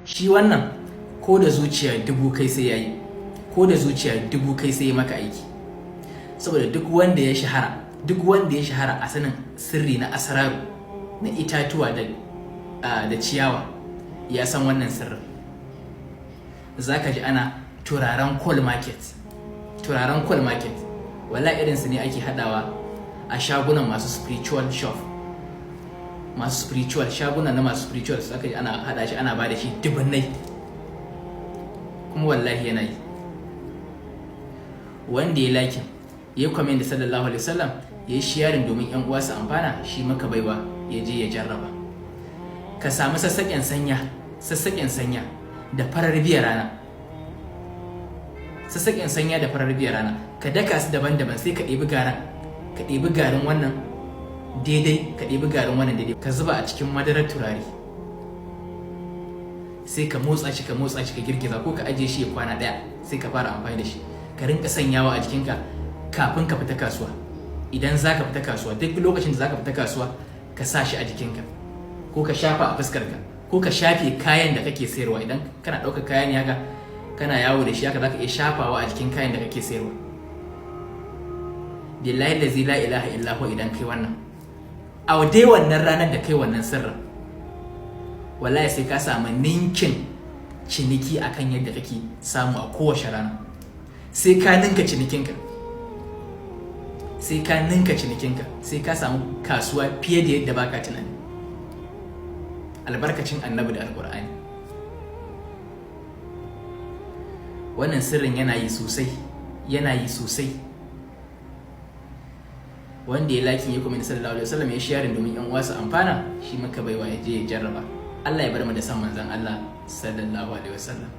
shi wannan ko da zuciya dubu kai sai yayi, ko da zuciya dubu kai sai ya maka aiki. Saboda duk wanda ya shahara a sanin sirri na asraru na itatuwa da ciyawa ya san wannan sirrin. Zaka ji ana turaren coal market wala irinsu ne ake hadawa a shagunan masu spiritual shop, shaguna na masu spiritual su aka ji ana hada shi, ana bada shi dubunnai, kuma wallahi yana yi. Wanda ya like ya comment da sallallahu alaihi wasallam ya yi sharing domin yan uwa su amfana, shi maka baiwa ya je ya jarraba. Ka samu sassaƙen sanya da farar biyar rana, ka daka su daban-daban, sai ka ɗebi garin wannan daidai, ka zuba a cikin madarar turare, sai ka motsa shi ka girgiza, ko ka ajiye shi ya kwana ɗaya, sai ka fara amfani da shi. Ka rinka sanyawa a jikinka kafin ka fita kasuwa. Idan za ka fita kasuwa, duk lokacin da za ka fita kasuwa, ka sa shi a jikinka, ko ka shafa a fuskarka, ko ka shafe kayan da kake sayarwa. Idan kana ɗaukar kaya ne haka kana yawo da shi haka, za ka iya shafawa a jikin kayan da kake sayarwa. Billahi lazi la ilaha illa huwa, idan kai wannan a dai wannan ranar da kai wannan sirrin, wallahi sai ka samu ninkin ciniki akan yadda kake samu a kowace rana. Sai ka ninka cinikinka, sai ka samu kasuwa fiye da yadda baka tunani, albarkacin annabi da alqur'ani. Wannan sirrin yana yi sosai. Wanda ya like ya kuma sallallahu alaihi wasallam ya share domin yan uwa su amfana, shi maka baiwa ya je ya jarraba. Allah ya bar mu da san manzon Allah sallallahu alaihi wasallam.